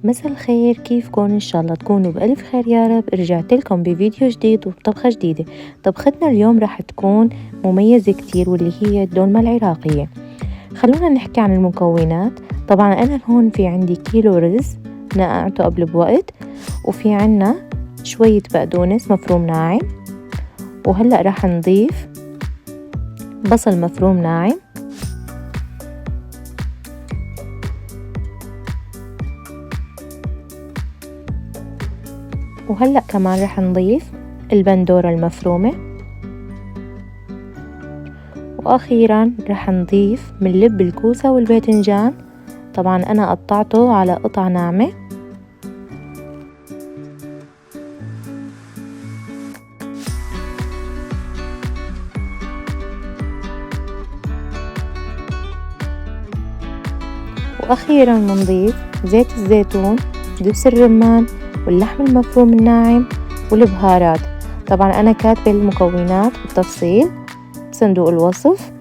مساء الخير، كيفكن؟ إن شاء الله تكونوا بألف خير يا رب. رجعت لكم بفيديو جديد وبطبخة جديدة. طبختنا اليوم راح تكون مميزة كتير واللي هي الدولمة العراقية. خلونا نحكي عن المكونات. طبعا أنا هون في عندي كيلو رز نقعته قبل بوقت، وفي عنا شوية بقدونس مفروم ناعم، وهلأ راح نضيف بصل مفروم ناعم، وهلأ كمان رح نضيف البندورة المفرومة، وأخيرا رح نضيف من لب الكوسة والباذنجان. طبعا أنا قطعته على قطع ناعمة. وأخيرا بنضيف زيت الزيتون، دبس الرمان، واللحم المفروم الناعم، والبهارات. طبعا أنا كاتبة المكونات بالتفصيل بصندوق الوصف.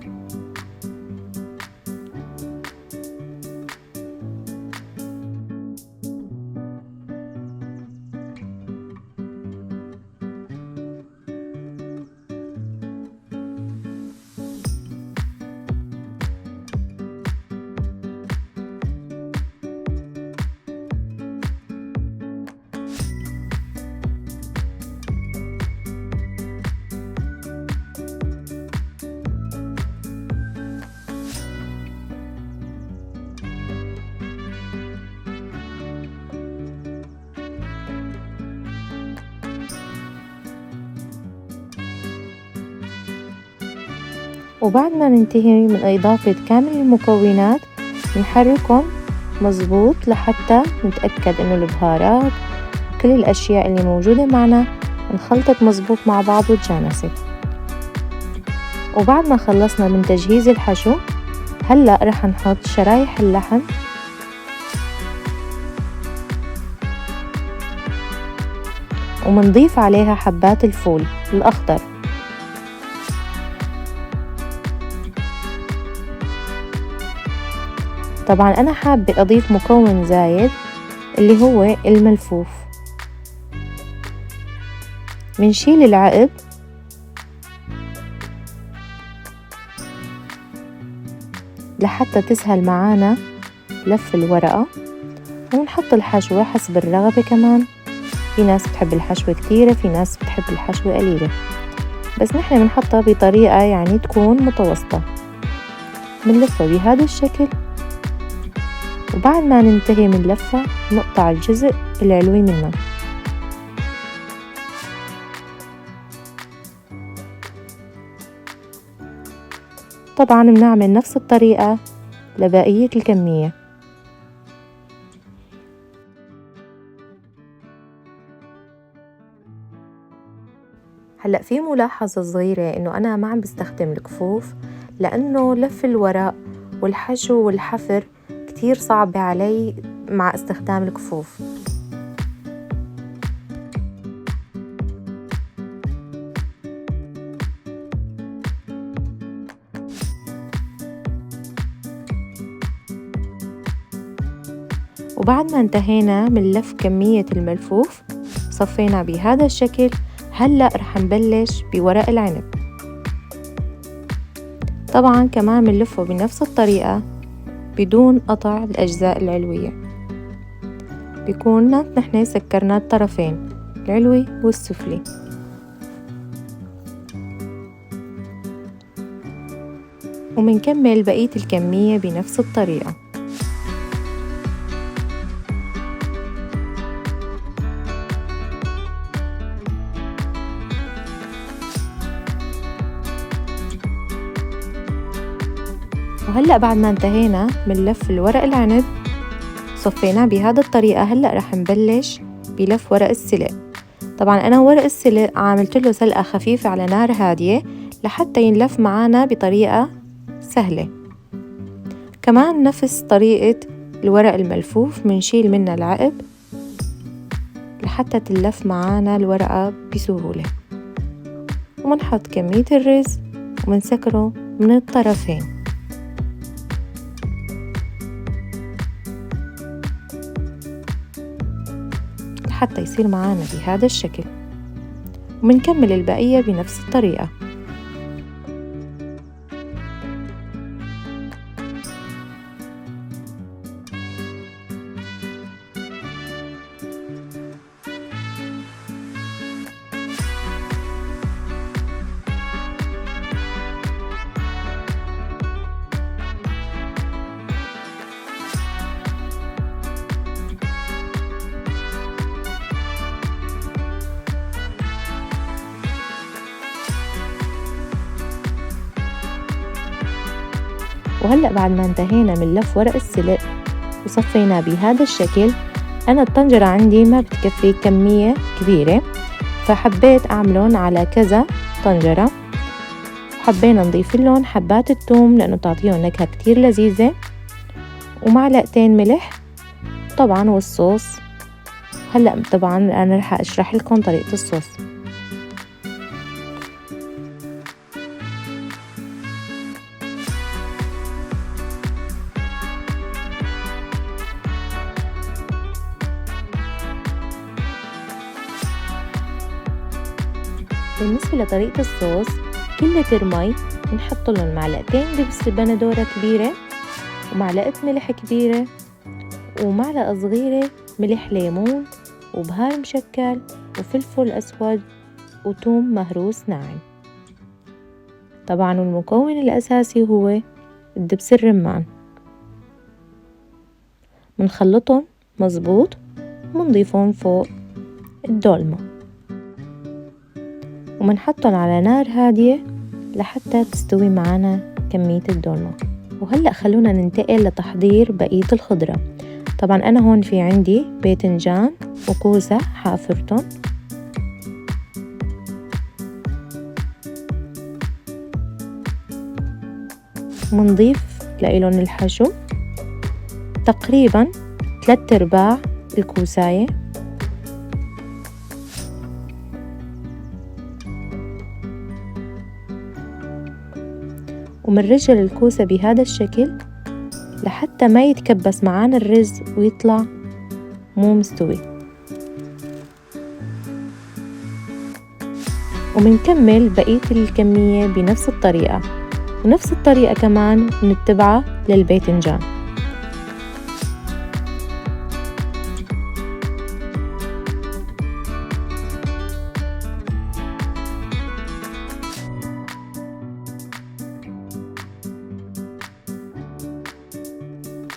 وبعد ما ننتهي من إضافة كامل المكونات نحركهم مظبوط لحتى نتأكد إنه البهارات وكل الأشياء اللي موجودة معنا انخلطت مظبوط مع بعض وتجانست. وبعد ما خلصنا من تجهيز الحشو، هلأ رح نحط شرايح اللحم ومنضيف عليها حبات الفول الأخضر. طبعا أنا حابة أضيف مكون زايد اللي هو الملفوف. منشيل العقب لحتى تسهل معانا لف الورقة، ونحط الحشوة حسب الرغبة. كمان في ناس بتحب الحشوة كتيرة، في ناس بتحب الحشوة قليلة، بس نحن بنحطها بطريقة يعني تكون متوسطة. بنلفها بهذا الشكل، وبعد ما ننتهي من لفة نقطع الجزء العلوي منها. طبعا بنعمل نفس الطريقة لبقية الكمية. هلأ في ملاحظة صغيرة إنه أنا ما عم بستخدم الكفوف، لأنه لف الورق والحشو والحفر كتير صعب علي مع استخدام الكفوف. وبعد ما انتهينا من لف كمية الملفوف صفينا بهذا الشكل. هلأ رح نبلش بورق العنب. طبعا كمان بنلفه بنفس الطريقة بدون قطع الأجزاء العلوية. بيكون نحن سكرنا الطرفين العلوي والسفلي. ومنكمل بقية الكمية بنفس الطريقة. وهلأ بعد ما انتهينا من لف الورق العنب صفيناه بهذا الطريقة، هلأ رح نبلش بلف ورق السلق. طبعا أنا ورق السلق عاملت له سلقة خفيفة على نار هادية لحتى ينلف معانا بطريقة سهلة. كمان نفس طريقة الورق الملفوف منشيل منه العقب لحتى تلف معانا الورقة بسهولة، ومنحط كمية الرز ومنسكره من الطرفين. لحتى يصير معانا بهذا الشكل. ومنكمل البقية بنفس الطريقة. وهلأ بعد ما انتهينا من لف ورق السلق وصفيناه بهذا الشكل، أنا الطنجرة عندي ما بتكفي كمية كبيرة، فحبيت أعملهم على كذا طنجرة. وحبينا نضيف لهم حبات الثوم لأنه تعطيهم نكهة كتير لذيذة، ومعلقتين ملح طبعا والصوص. هلأ طبعا أنا رح أشرح لكم طريقة الصوص. بالنسبة لطريقة الصوص، كل لتر مي بنحط لهم معلقتين دبس بندورة كبيرة، ومعلقة ملح كبيرة، ومعلقة صغيرة ملح ليمون، وبهار مشكل، وفلفل أسود، وثوم مهروس ناعم. طبعا المكون الأساسي هو الدبس الرمان. منخلطهم مظبوط ومنضيفهم فوق الدولمة، ومنحطهم على نار هادية لحتى تستوي معنا كمية الدولمة. وهلأ خلونا ننتقل لتحضير بقية الخضرة. طبعا أنا هون في عندي باذنجان وكوسة حافرتهم، منضيف لإلهم الحشو تقريبا 3/4 الكوساية، ومنرجل الكوسة بهذا الشكل لحتى ما يتكبس معانا الرز ويطلع مو مستوي. ومنكمل بقية الكمية بنفس الطريقة، ونفس الطريقة كمان نتبعها للباذنجان.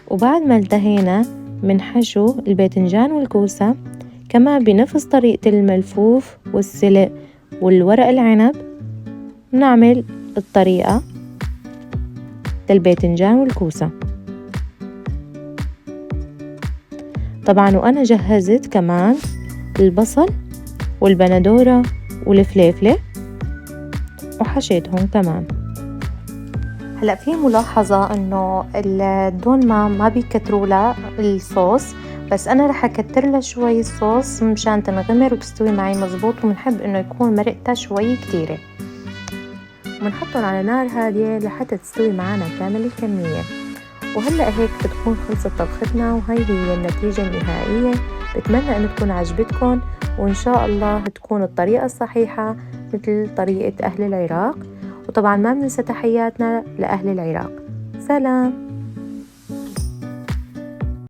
وبعد ما انتهينا من حشو الباذنجان والكوسة، كمان بنفس طريقة الملفوف والسلق والورق العنب نعمل الطريقة للباذنجان والكوسة. طبعا وأنا جهزت كمان البصل والبندورة والفليفلة وحشيتهم كمان. هلأ في ملاحظة إنه الدولمة ما بيكتروا لها الصوص، بس أنا رح أكتر لها شوي الصوص مشان تنغمر وتستوي معي مزبوط، ومنحب إنه يكون مرقتها شوي كتيرة. ومنحطهم على نار هادية لحتى تستوي معنا كامل الكمية. وهلأ هيك بتكون خلصت طبختنا، وهي هي النتيجة النهائية. بتمنى إنه تكون عجبتكم، وإن شاء الله تكون الطريقة الصحيحة مثل طريقة أهل العراق. وطبعا ما بننسى تحياتنا لأهل العراق. سلام.